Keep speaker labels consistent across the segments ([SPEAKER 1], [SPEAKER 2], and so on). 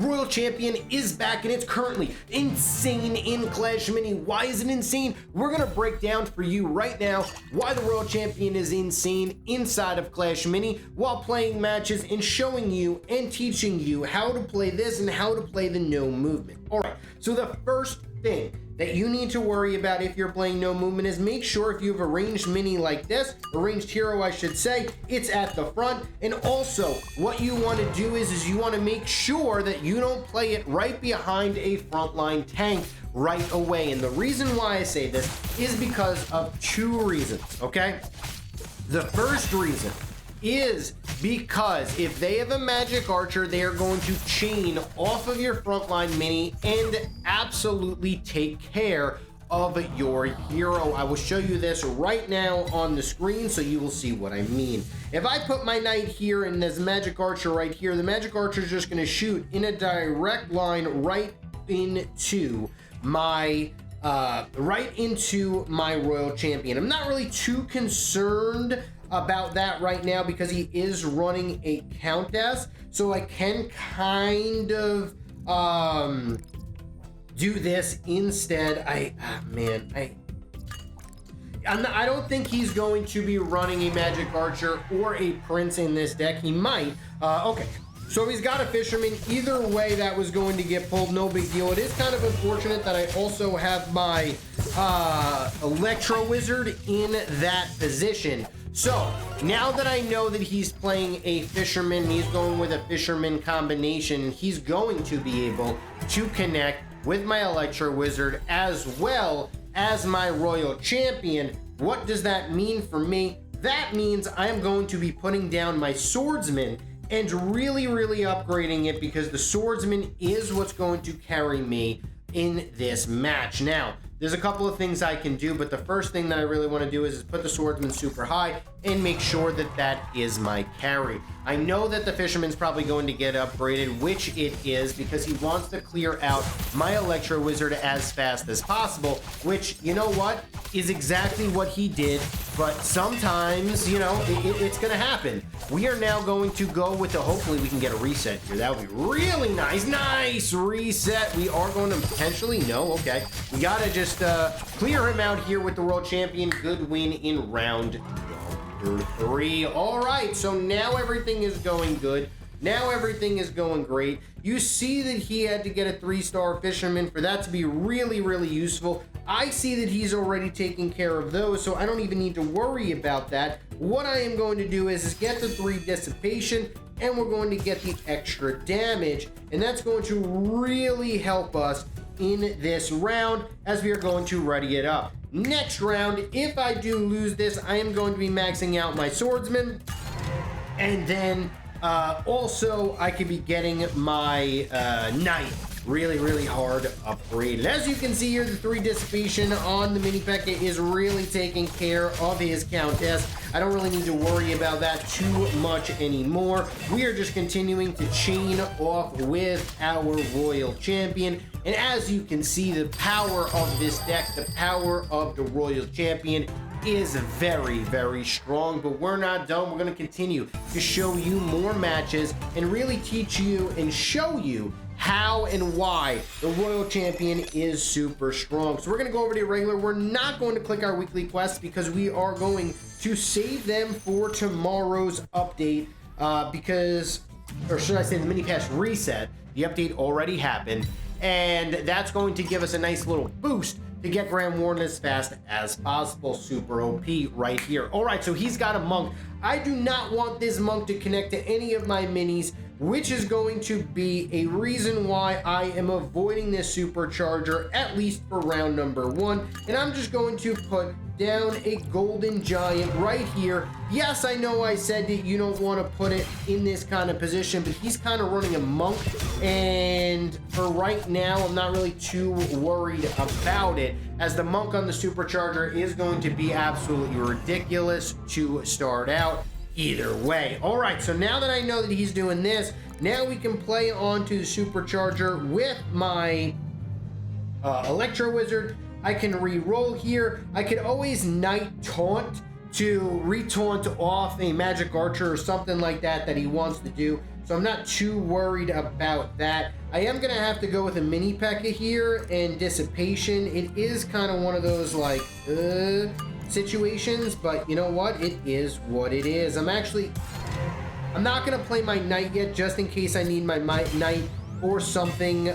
[SPEAKER 1] Royal Champion is back and it's currently insane in Clash Mini. Why is it insane? We're gonna break down for you right now why the Royal Champion is insane inside of Clash Mini while playing matches and showing you and teaching you how to play this and how to play the no movement. All right, so the first thing that you need to worry about if you're playing no movement is make sure if you have a ranged mini like this, a ranged hero I should say, it's at the front. And also what you want to do is you want to make sure that you don't play it right behind a frontline tank right away. And the reason why I say this is because of two reasons, okay? The first reason is because if they have a magic archer, they are going to chain off of your frontline mini and absolutely take care of your hero. I will show you this right now on the screen so you will see what I mean. If I put my knight here and this magic archer right here, the magic archer is just going to shoot in a direct line right into my Royal Champion. I'm not really too concerned about that right now because he is running a countess, so I can kind of do this instead. I don't think he's going to be running a magic archer or a prince in this deck. He might. Okay, so he's got a fisherman. Either way, that was going to get pulled. No big deal. It is kind of unfortunate that I also have my Electro Wizard in that position. So now that I know that he's playing a fisherman, he's going with a fisherman combination, he's going to be able to connect with my Electro Wizard as well as my Royal Champion. What does that mean for me? That means I'm going to be putting down my Swordsman and really upgrading it because the Swordsman is what's going to carry me in this match. Now, there's a couple of things I can do, but the first thing that I really want to do is put the Swordsman super high and make sure that that is my carry. I know that the Fisherman's probably going to get upgraded, which it is, because he wants to clear out my Electro Wizard as fast as possible, which, you know what, is exactly what he did, but sometimes, you know, it's going to happen. We are now going to go with the, hopefully we can get a reset here. That would be really nice. Nice reset. We are going to potentially, no, okay. We got to just clear him out here with the World Champion. Good win in round number 3. All right, so now everything is going good. Now everything is going great. You see that he had to get a 3-star fisherman for that to be really useful. I see that he's already taking care of those, so I don't even need to worry about that. What I am going to do is get the 3 dissipation, and we're going to get the extra damage, and that's going to really help us in this round as we are going to ready it up. Next round, if I do lose this, I am going to be maxing out my Swordsman, and then also I could be getting my Knight really hard upgraded. As you can see here, the 3 dissipation on the mini P.E.K.K.A is really taking care of his countess. I don't really need to worry about that too much anymore. We are just continuing to chain off with our Royal Champion. And as you can see, the power of this deck, the power of the Royal Champion is very strong, but we're not done. We're going to continue to show you more matches and really teach you and show you how and why the Royal Champion is super strong. So we're going to go over to regular. We're not going to click our weekly quests because we are going to save them for tomorrow's update because, or should I say the mini patch reset. The update already happened, and that's going to give us a nice little boost to get Grand Warden as fast as possible. Super OP right here. All right, so he's got a monk. I do not want this monk to connect to any of my minis, which is going to be a reason why I am avoiding this supercharger, at least for round number 1. And I'm just going to put down a golden giant right here. Yes, I know I said that you don't want to put it in this kind of position, but he's kind of running a monk, and for right now I'm not really too worried about it, as the monk on the supercharger is going to be absolutely ridiculous to start out either way. All right, so now that I know that he's doing this, now we can play onto the supercharger with my Electro Wizard. I can re-roll here. I could always Knight Taunt to re-taunt off a Magic Archer or something like that that he wants to do. so I'm not too worried about that. I am gonna have to go with a mini P.E.K.K.A here and Dissipation. It is kind of one of those like situations, but you know what? It is what it is. I'm not gonna play my Knight yet, just in case I need my Knight or something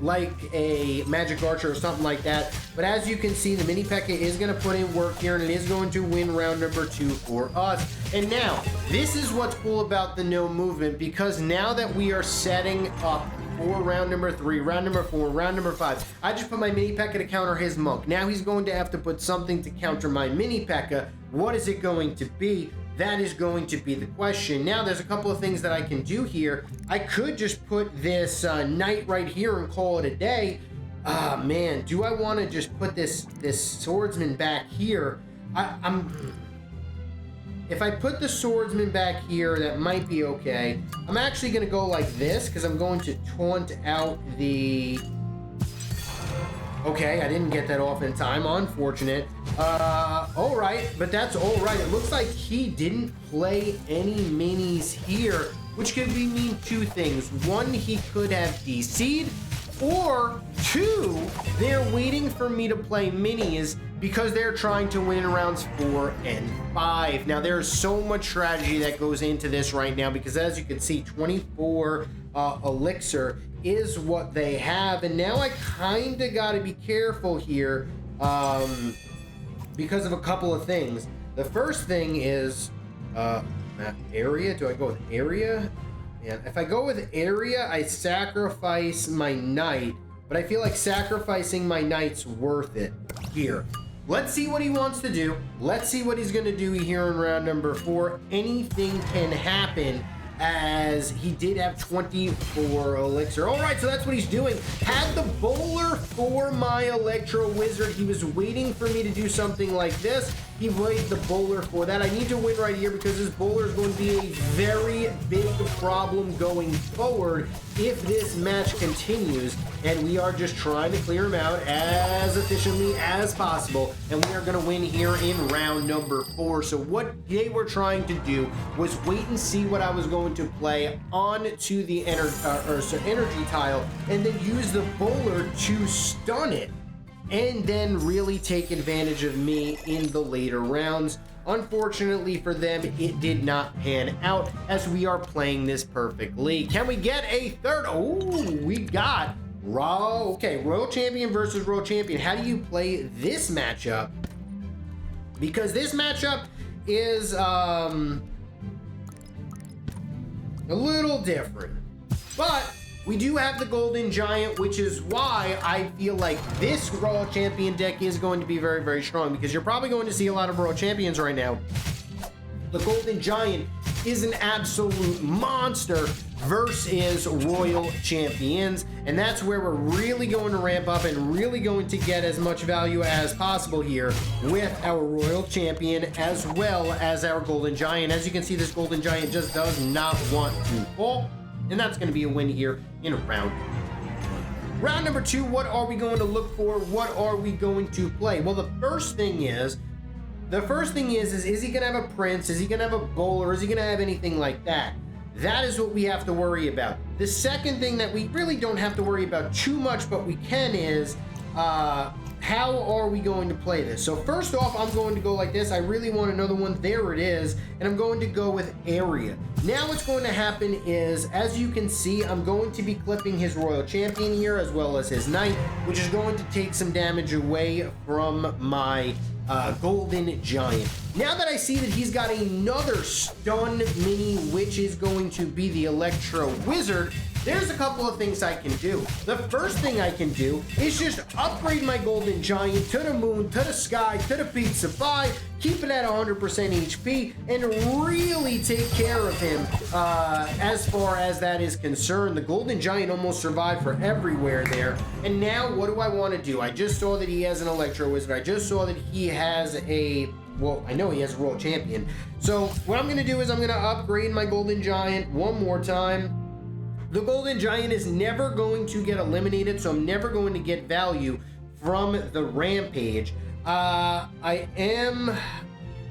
[SPEAKER 1] like a Magic Archer or something like that. But as you can see, the mini P.E.K.K.A is going to put in work here, and it is going to win round number 2 for us. And now, this is what's cool about the no movement, because now that we are setting up for round number 3, round number 4, round number 5, I just put my mini P.E.K.K.A to counter his Monk. Now he's going to have to put something to counter my mini P.E.K.K.A. What is it going to be? That is going to be the question. Now, there's a couple of things that I can do here. I could just put this Knight right here and call it a day. Ah, man, do I want to just put this Swordsman back here? If I put the Swordsman back here, that might be okay. I'm actually going to go like this, because I'm going to taunt out the... Okay, I didn't get that off in time. Unfortunate. All right, but that's all right. It looks like he didn't play any minis here, which could mean two things. One, he could have DC'd, or two, they're waiting for me to play minis because they're trying to win in rounds 4 and 5. Now, there's so much strategy that goes into this right now, because as you can see, 24 elixir is what they have, and now I kind of got to be careful here because of a couple of things. The first thing is area. Do I go with area? Yeah, if I go with area, I sacrifice my Knight, but I feel like sacrificing my Knight's worth it here. Let's see what he wants to do. Let's see what he's going to do here in round number 4. Anything can happen, as he did have 24 elixir. All right, so that's what he's doing. Had the bowler for my Electro Wizard. He was waiting for me to do something like this. He played the bowler for that. I need to win right here, because this bowler is going to be a very big problem going forward if this match continues, and we are just trying to clear him out as efficiently as possible, and we are going to win here in round number 4. So what they were trying to do was wait and see what I was going to play onto the energy tile, and then use the bowler to stun it, and then really take advantage of me in the later rounds. Unfortunately for them, it did not pan out, as we are playing this perfectly. Can we get a third? Oh, we got Royal Champion versus Royal Champion. How do you play this matchup? Because this matchup is a little different, but we do have the Golden Giant, which is why I feel like this Royal Champion deck is going to be very, very strong, because you're probably going to see a lot of Royal Champions right now. The Golden Giant is an absolute monster versus Royal Champions, and that's where we're really going to ramp up and really going to get as much value as possible here with our Royal Champion as well as our Golden Giant. As you can see, this Golden Giant just does not want to fall, and that's going to be a win here in round number 2. What are we going to look for? What are we going to play? Well, the first thing is he going to have a Prince? Is he going to have a Bowler? Is he going to have anything like that? That is what we have to worry about. The second thing that we really don't have to worry about too much, but we can, is how are we going to play this? So first off, I'm going to go like this. I really want another one. There it is. And I'm going to go with area. Now what's going to happen is, as you can see, I'm going to be clipping his Royal Champion here as well as his Knight, which is going to take some damage away from my Golden Giant. Now that I see that he's got another stun mini, which is going to be the Electro Wizard, there's a couple of things I can do. The first thing I can do is just upgrade my Golden Giant to the moon, to the sky, to the pizza pie, keep it at 100% HP, and really take care of him as far as that is concerned. The Golden Giant almost survived for everywhere there. And now what do I want to do? I just saw that he has an Electro Wizard. I just saw that he has well, I know he has a Royal Champion. So what I'm going to do is I'm going to upgrade my Golden Giant one more time. The Golden Giant is never going to get eliminated, so I'm never going to get value from the Rampage.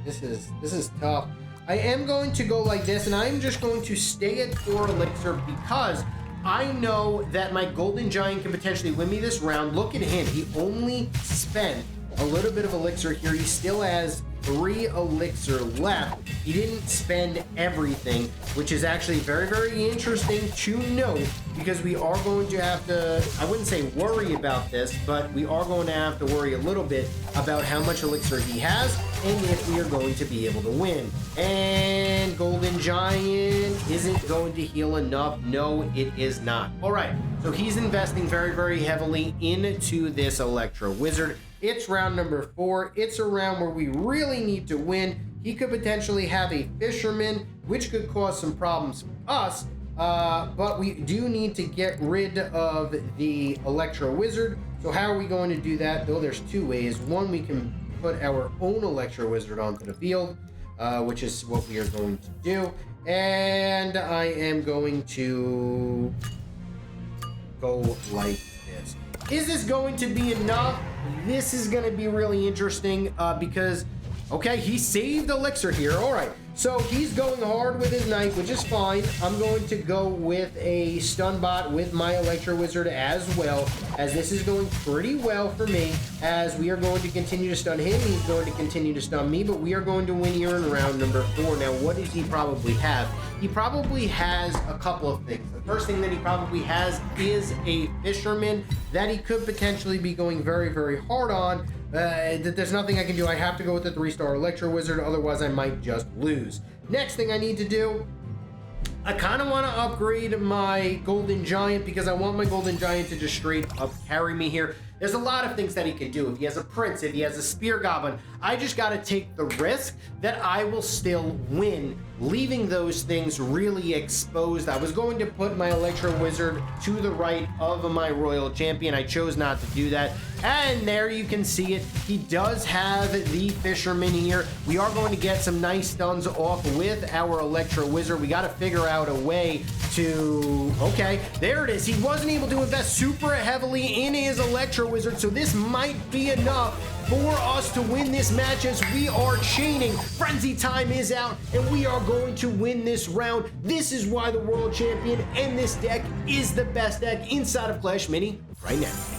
[SPEAKER 1] This is tough. I am going to go like this, and I'm just going to stay at 4 elixir because I know that my Golden Giant can potentially win me this round. Look at him. He only spent a little bit of elixir here. He still has 3 elixir left. He didn't spend everything, which is actually very, very interesting to note because we are going to have to, I wouldn't say worry about this, but we are going to have to worry a little bit about how much elixir he has and if we are going to be able to win. And Golden Giant isn't going to heal enough. No, it is not. All right, so he's investing very, very heavily into this Electro Wizard. It's round number 4. It's a round where we really need to win. He could potentially have a Fisherman, which could cause some problems for us. But we do need to get rid of the Electro Wizard. So how are we going to do that? Though there's 2 ways. One, we can put our own Electro Wizard onto the field, which is what we are going to do. And I am going to go like this. Is this going to be enough? This is going to be really interesting because, okay, he saved elixir here. All right, so he's going hard with his knight, which is fine. I'm going to go with a stun bot with my Electro Wizard as well, as this is going pretty well for me, as we are going to continue to stun him. He's going to continue to stun me, but we are going to win here in round number 4. Now, what does he probably have? He probably has a couple of things. The first thing that he probably has is a Fisherman that he could potentially be going very, very hard on. There's nothing I can do. I have to go with the 3-star Electro Wizard, otherwise I might just lose. Next thing I need to do, I kind of want to upgrade my Golden Giant because I want my Golden Giant to just straight up carry me here. There's a lot of things that he can do. If he has a Prince, if he has a Spear Goblin, I just got to take the risk that I will still win, leaving those things really exposed. I was going to put my Electro Wizard to the right of my Royal Champion. I chose not to do that. And there you can see it. He does have the Fisherman here. We are going to get some nice stuns off with our Electro Wizard. We got to figure out a way to... Okay, there it is. He wasn't able to invest super heavily in his Electro Wizard, so this might be enough for us to win this match as we are chaining. Frenzy time is out, and we are going to win this round. This is why the World Champion and this deck is the best deck inside of Clash Mini right now.